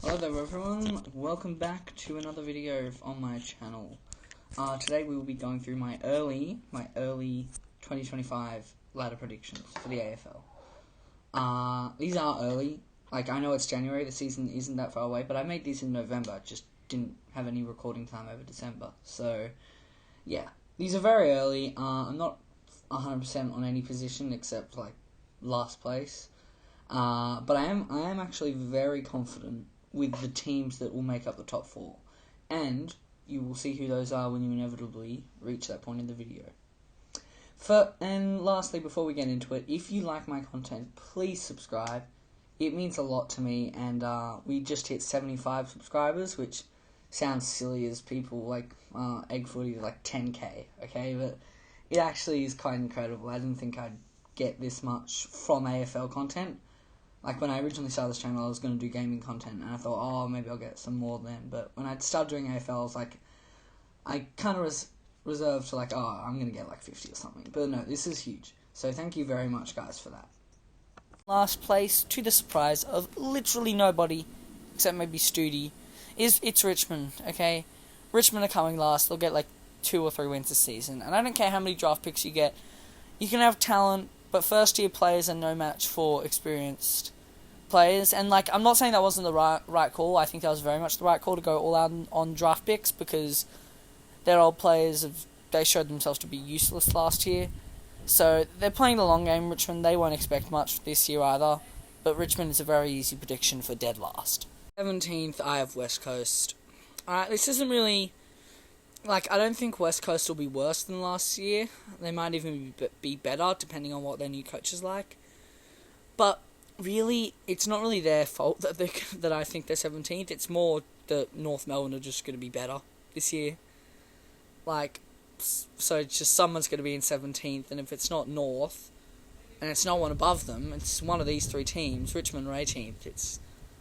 Hello there everyone, welcome back to another video on my channel. Today we will be going through my early 2025 ladder predictions for the AFL. These are early, like I know it's January, the season isn't that far away, but I made these in November, just didn't have any recording time over December. So yeah, these are very early. I'm not 100% on any position except like last place. But I am actually very confident with the teams that will make up the top four, and you will see who those are when you inevitably reach that point in the video. And lastly, before we get into it, if you like my content, please subscribe. It means a lot to me, and we just hit 75 subscribers, which sounds silly as people like Egg Footy like 10k, okay, but it actually is quite incredible. I didn't think I'd get this much from AFL content. Like, when I originally started this channel, I was going to do gaming content, and I thought, oh, maybe I'll get some more then. But when I started doing AFL, I was like, I kind of reserved to, like, oh, I'm going to get, like, 50 or something. But no, this is huge. So thank you very much, guys, for that. Last place, to the surprise of literally nobody, except maybe Studi, it's Richmond, okay? Richmond are coming last. They'll get, like, 2 or 3 wins this season. And I don't care how many draft picks you get. You can have talent, but first-year players are no match for experienced players. And, like, I'm not saying that wasn't the right call. I think that was very much the right call to go all out on draft picks, because their old players, they showed themselves to be useless last year. So they're playing the long game, Richmond. They won't expect much this year either. But Richmond is a very easy prediction for dead last. 17th, I have West Coast. Alright, this isn't really... Like, I don't think West Coast will be worse than last year. They might even be better, depending on what their new coach is like. But, really, it's not really their fault that I think they're 17th. It's more that North Melbourne are just going to be better this year. Like, so it's just someone's going to be in 17th, and if it's not North, and it's no one above them, it's one of these 3 teams, Richmond or 18th, it's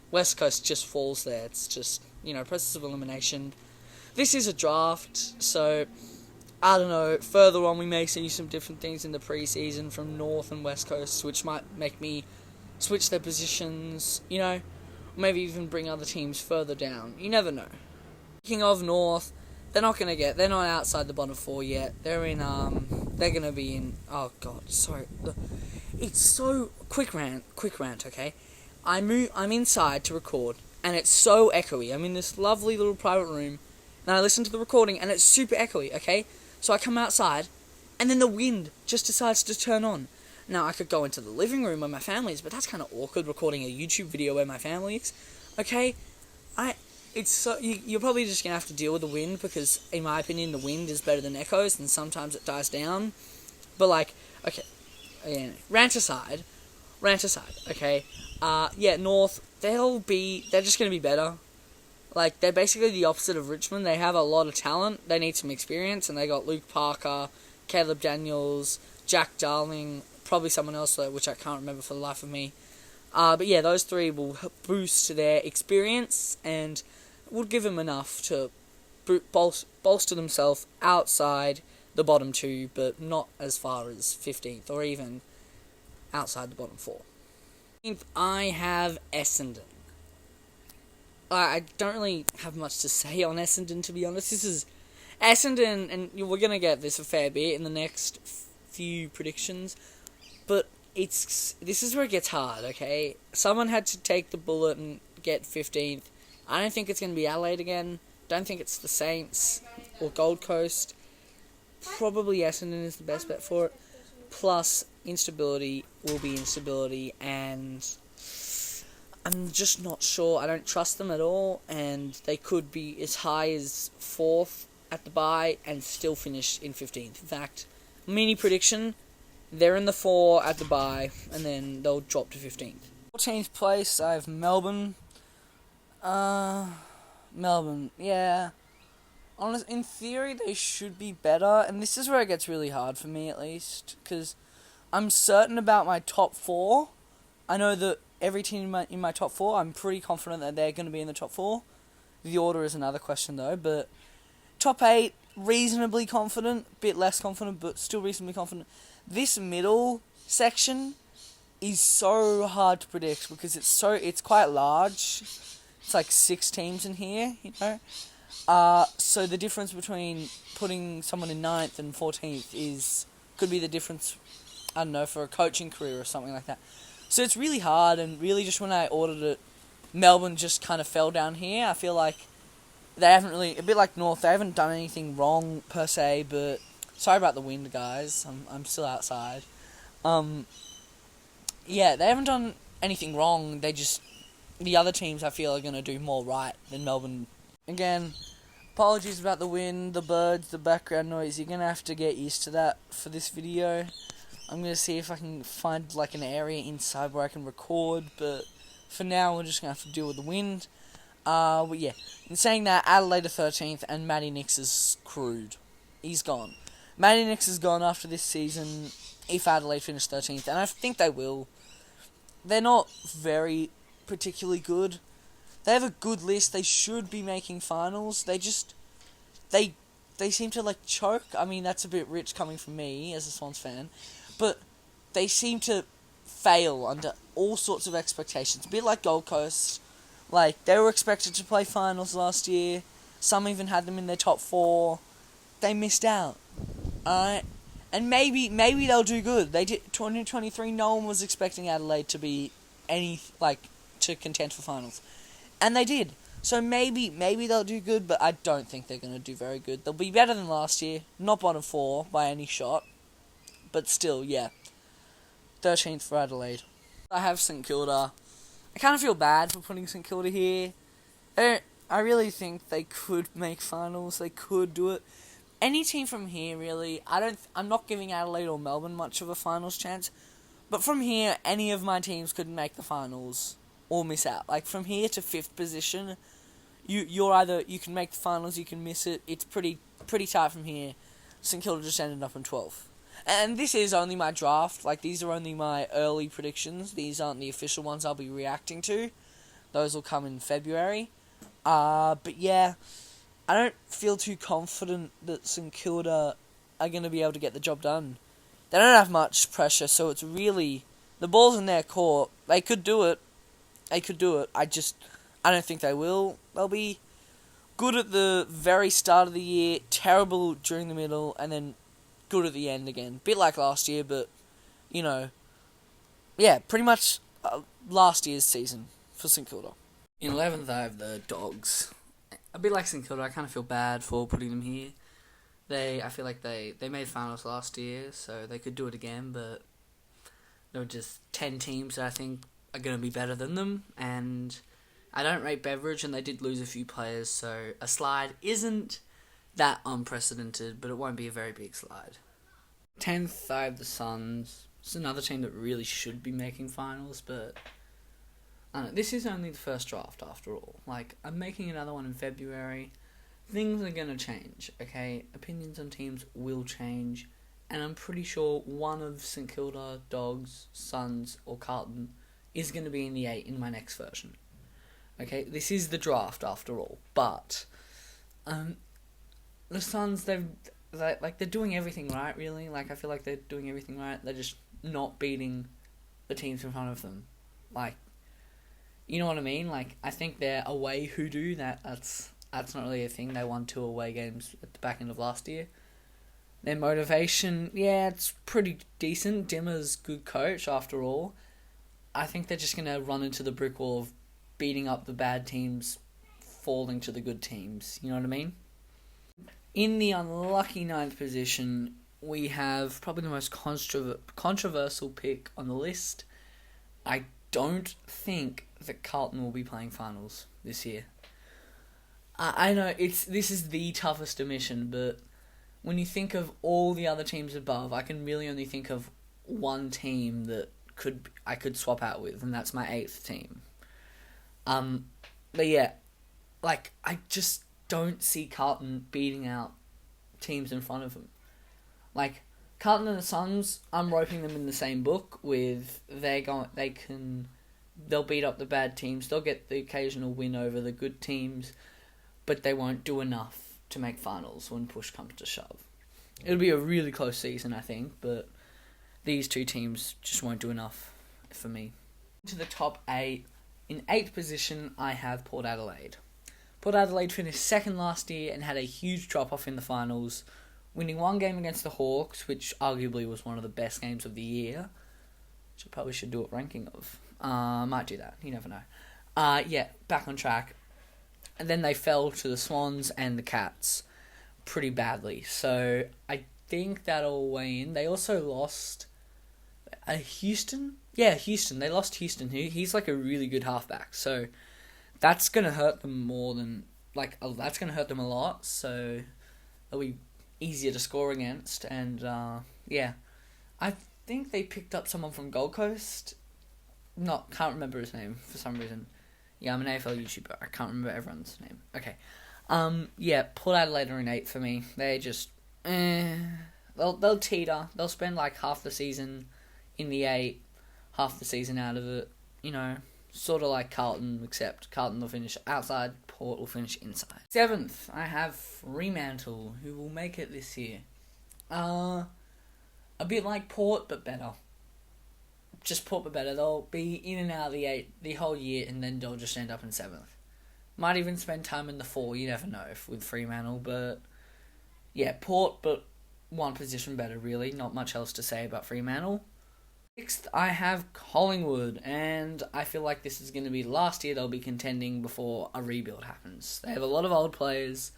West Coast just falls there. It's just, process of elimination. This is a draft, so, I don't know, further on we may see some different things in the preseason from North and West Coast, which might make me switch their positions, maybe even bring other teams further down. You never know. Speaking of North, they're not outside the bottom 4 yet. They're going to be in, oh god, sorry. It's so, quick rant, okay? I'm inside to record, and it's so echoey. I'm in this lovely little private room, and I listen to the recording, and it's super echoey, okay? So I come outside, and then the wind just decides to turn on. Now, I could go into the living room where my family is, but that's kind of awkward, recording a YouTube video where my family is, okay? You're probably just going to have to deal with the wind, because, in my opinion, the wind is better than echoes, and sometimes it dies down. But, like, okay, rant aside, okay? North, they're just going to be better. Like, they're basically the opposite of Richmond. They have a lot of talent. They need some experience, and they got Luke Parker, Caleb Daniels, Jack Darling, probably someone else, though, which I can't remember for the life of me. But yeah, those 3 will boost their experience, and will give them enough to bolster themselves outside the bottom 2, but not as far as 15th, or even outside the bottom 4. 15th, I have Essendon. I don't really have much to say on Essendon, to be honest. This is Essendon, and we're going to get this a fair bit in the next few predictions, but this is where it gets hard, okay? Someone had to take the bullet and get 15th. I don't think it's going to be Adelaide again. Don't think it's the Saints or Gold Coast. Probably Essendon is the best bet for it. Plus, instability will be instability, and I'm just not sure. I don't trust them at all, and they could be as high as 4th at the bye and still finish in 15th. In fact, mini prediction, they're in the 4 at the bye, and then they'll drop to 15th. 14th place, I have Melbourne. Melbourne, yeah. In theory, they should be better, and this is where it gets really hard for me, at least, because I'm certain about my top 4. I know that every team in my top 4, I'm pretty confident that they're going to be in the top 4. The order is another question, though, but top 8, reasonably confident, bit less confident, but still reasonably confident. This middle section is so hard to predict, because it's quite large. It's like 6 teams in here, you know. So the difference between putting someone in 9th and 14th could be the difference, I don't know, for a coaching career or something like that. So it's really hard, and really just when I ordered it, Melbourne just kind of fell down here. I feel like they haven't really, a bit like North, they haven't done anything wrong per se, but sorry about the wind, guys. I'm still outside. Yeah, they haven't done anything wrong. The other teams I feel are going to do more right than Melbourne. Again, apologies about the wind, the birds, the background noise. You're going to have to get used to that for this video. I'm going to see if I can find like an area inside where I can record, but for now we're just going to have to deal with the wind. But yeah, in saying that, Adelaide are 13th and Matty Nix is screwed. He's gone. Matty Nix is gone after this season if Adelaide finish 13th, and I think they will. They're not very particularly good. They have a good list. They should be making finals. They seem to like choke. I mean, that's a bit rich coming from me as a Swans fan, but they seem to fail under all sorts of expectations. A bit like Gold Coast. Like, they were expected to play finals last year. Some even had them in their top 4. They missed out. Alright? And maybe they'll do good. They did 2023. No one was expecting Adelaide to be to contend for finals, and they did. So maybe they'll do good, but I don't think they're going to do very good. They'll be better than last year, not bottom 4 by any shot, but still, yeah. 13th for Adelaide. I have St Kilda. I kind of feel bad for putting St Kilda here. I really think they could make finals. They could do it. Any team from here, really, I'm not giving Adelaide or Melbourne much of a finals chance, but from here, any of my teams could make the finals or miss out. Like, from here to 5th position, you can make the finals, you can miss it. It's pretty tight from here. St Kilda just ended up in 12th. And this is only my draft. Like, these are only my early predictions. These aren't the official ones I'll be reacting to. Those will come in February. But yeah, I don't feel too confident that St Kilda are going to be able to get the job done. They don't have much pressure, so it's really, the ball's in their court. They could do it. I don't think they will. They'll be good at the very start of the year, terrible during the middle, and then good at the end again. Bit like last year, but, you know, yeah, pretty much last year's season for St Kilda. In 11th, I have the Dogs. A bit like St Kilda, I kind of feel bad for putting them here. I feel like they made finals last year, so they could do it again, but there were just 10 teams that I think are going to be better than them, and I don't rate Beveridge, and they did lose a few players, so a slide isn't that unprecedented, but it won't be a very big slide. 10th, I have the Suns. It's another team that really should be making finals, but I don't know, this is only the first draft after all. Like, I'm making another one in February. Things are going to change, okay? Opinions on teams will change, and I'm pretty sure one of St Kilda, Dogs, Suns, or Carlton is going to be in the 8 in my next version. Okay, this is the draft after all, but the Suns, they're doing everything right, really. Like, I feel like they're doing everything right. They're just not beating the teams in front of them. Like, you know what I mean? Like, I think their away hoodoo, that's not really a thing. They won 2 away games at the back end of last year. Their motivation, yeah, it's pretty decent. Dimmer's good coach, after all. I think they're just going to run into the brick wall of beating up the bad teams, falling to the good teams. You know what I mean? In the unlucky 9th position, we have probably the most controversial pick on the list. I don't think that Carlton will be playing finals this year. I know this is the toughest omission, but when you think of all the other teams above, I can really only think of one team that I could swap out with, and that's my 8th team. But yeah, like, I just don't see Carlton beating out teams in front of them. Like, Carlton and the Suns, I'm roping them in the same book with they'll beat up the bad teams, they'll get the occasional win over the good teams, but they won't do enough to make finals when push comes to shove. It'll be a really close season, I think, but these two teams just won't do enough for me. To the top 8, In 8th position, I have Port Adelaide. Port Adelaide finished 2nd last year and had a huge drop-off in the finals, winning one game against the Hawks, which arguably was one of the best games of the year, which I probably should do a ranking of. Might do that, you never know. Back on track. And then they fell to the Swans and the Cats pretty badly. So I think that'll weigh in. They also lost Houston. Yeah, Houston. They lost Houston. He's like a really good halfback. So that's going to hurt them more than... that's going to hurt them a lot. So it'll be easier to score against. And, I think they picked up someone from Gold Coast. Can't remember his name for some reason. Yeah, I'm an AFL YouTuber. I can't remember everyone's name. Okay. Port Adelaide are in 8 for me. They just... They'll teeter. They'll spend like half the season in the 8, half the season out of it. You know, sort of like Carlton, except Carlton will finish outside, Port will finish inside. 7th, I have Fremantle, who will make it this year. A bit like Port, but better. Just Port, but better. They'll be in and out of the 8 the whole year, and then they'll just end up in 7th. Might even spend time in the 4, you never know, with Fremantle, but... Yeah, Port, but one position better, really. Not much else to say about Fremantle. 6th, I have Collingwood, and I feel like this is going to be the last year they'll be contending before a rebuild happens. They have a lot of old players.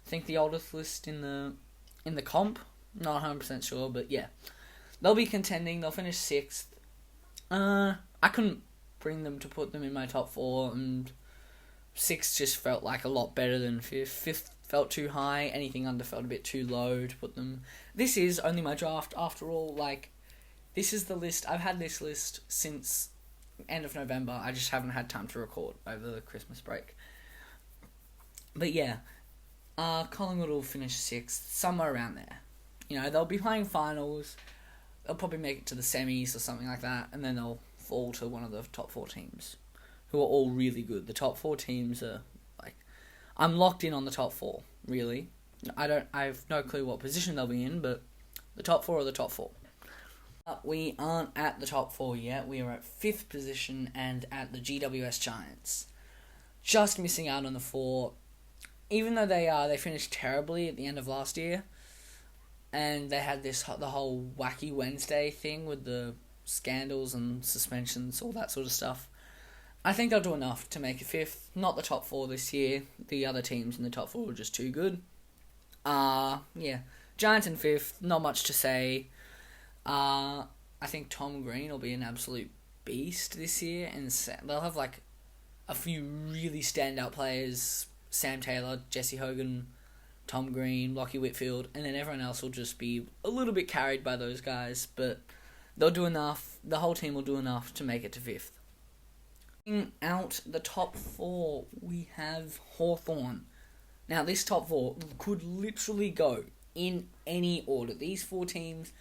I think the oldest list in the comp. Not 100% sure, but yeah. They'll be contending. They'll finish 6th. I couldn't bring them to put them in my top 4, and 6th just felt like a lot better than 5th. 5th felt too high. Anything under felt a bit too low to put them. This is only my draft, after all. This is the list. I've had this list since end of November. I just haven't had time to record over the Christmas break. But yeah, Collingwood will finish 6th, somewhere around there. You know, they'll be playing finals. They'll probably make it to the semis or something like that, and then they'll fall to one of the top 4 teams, who are all really good. The top 4 teams are, I'm locked in on the top 4, really. I have no clue what position they'll be in, but the top 4 are the top 4. We aren't at the top 4 yet. We are at 5th position and at the GWS Giants. Just missing out on the 4. Even though they finished terribly at the end of last year, and they had the whole wacky Wednesday thing with the scandals and suspensions, all that sort of stuff. I think they'll do enough to make it 5th. Not the top 4 this year. The other teams in the top 4 are just too good. Giants in 5th. Not much to say. I think Tom Green will be an absolute beast this year, and they'll have a few really standout players: Sam Taylor, Jesse Hogan, Tom Green, Lockie Whitfield, and then everyone else will just be a little bit carried by those guys, but they'll do enough. The whole team will do enough to make it to 5th. Out the top 4, we have Hawthorn. Now, this top 4 could literally go in any order. These 4 teams,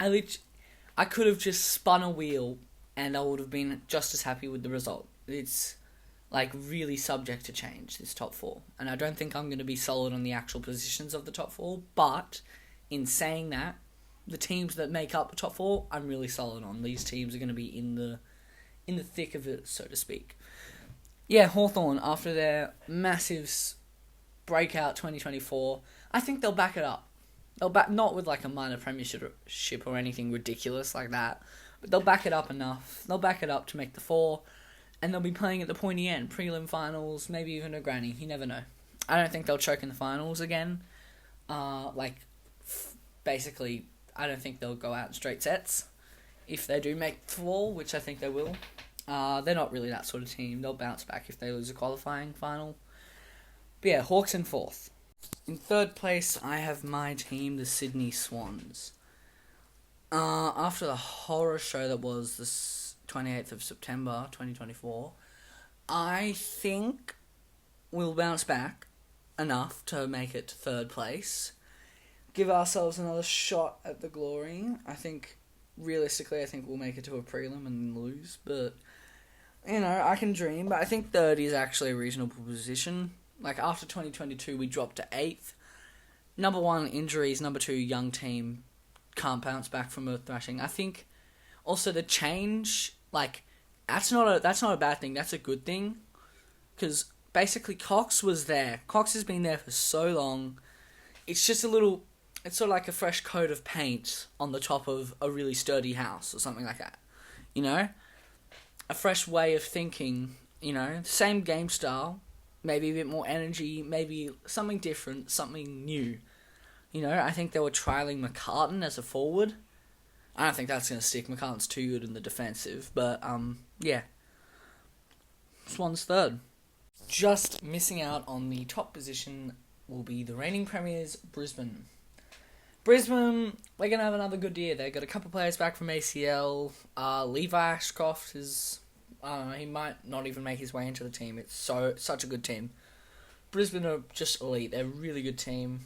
I could have just spun a wheel and I would have been just as happy with the result. It's really subject to change, this top 4. And I don't think I'm going to be solid on the actual positions of the top 4, but in saying that, the teams that make up the top 4, I'm really solid on. These teams are going to be in the thick of it, so to speak. Yeah, Hawthorn, after their massive breakout 2024, I think they'll back it up. They'll not with a minor premiership or anything ridiculous like that, but they'll back it up enough. They'll back it up to make the 4, and they'll be playing at the pointy end, prelim finals, maybe even a granny. You never know. I don't think they'll choke in the finals again. Basically, I don't think they'll go out in straight sets. If they do make the 4, which I think they will, they're not really that sort of team. They'll bounce back if they lose a qualifying final. But yeah, Hawks in 4th. In 3rd place, I have my team, the Sydney Swans. After the horror show that was the 28th of September 2024, I think we'll bounce back enough to make it to 3rd place. Give ourselves another shot at the glory. Realistically, I think we'll make it to a prelim and lose, but, I can dream, but I think 3rd is actually a reasonable position. After 2022, we dropped to 8th. Number 1, injuries. Number 2, young team. Can't bounce back from a thrashing. I think also the change, that's not a bad thing. That's a good thing, because basically Cox was there. Cox has been there for so long. It's just it's sort of like a fresh coat of paint on the top of a really sturdy house or something like that. You know, a fresh way of thinking. You know, same game style, maybe a bit more energy, maybe something different, something new. You know, I think they were trialling McCartan as a forward. I don't think that's going to stick. McCartan's too good in the defensive, but yeah. Swans third. Just missing out on the top position will be the reigning premiers, Brisbane. Brisbane, they're going to have another good year. They've got a couple of players back from ACL. Levi Ashcroft is, I don't know, he might not even make his way into the team. It's such a good team. Brisbane are just elite. They're a really good team.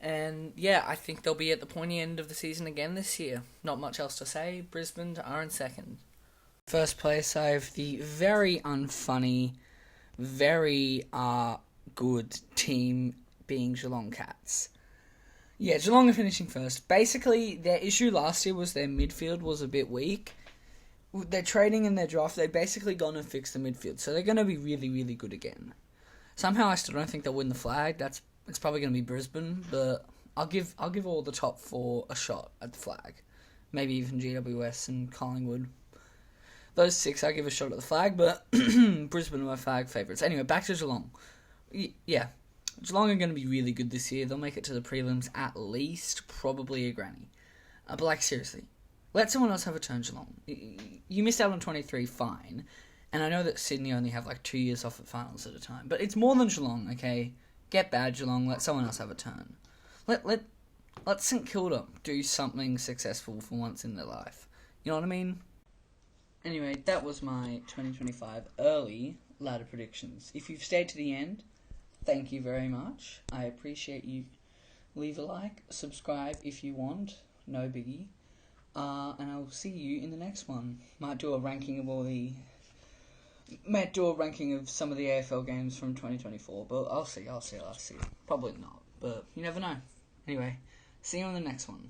And yeah, I think they'll be at the pointy end of the season again this year. Not much else to say. Brisbane are in second. First place, I have the very unfunny, very good team being Geelong Cats. Yeah, Geelong are finishing first. Basically, their issue last year was their midfield was a bit weak. They're trading in their draft. They're basically going to fix the midfield. So they're going to be really, really good again. Somehow I still don't think they'll win the flag. It's probably going to be Brisbane, but I'll give all the top four a shot at the flag. Maybe even GWS and Collingwood. Those six I'll give a shot at the flag, but Brisbane are my flag favourites. Anyway, back to Geelong. Yeah, Geelong are going to be really good this year. They'll make it to the prelims at least, probably a granny. But like, seriously, let someone else have a turn, Geelong. You missed out on 23, fine. And I know that Sydney only have like 2 years off at finals at a time, but it's more than Geelong, okay? Get bad, Geelong. Let someone else have a turn. Let St Kilda do something successful for once in their life. You know what I mean? Anyway, that was my 2025 early ladder predictions. If you've stayed to the end, thank you very much. I appreciate you. Leave a like, subscribe if you want. No biggie. And I'll see you in the next one. Might do a ranking of some of the AFL games from 2024, but I'll see. Probably not, but you never know. Anyway, see you on the next one.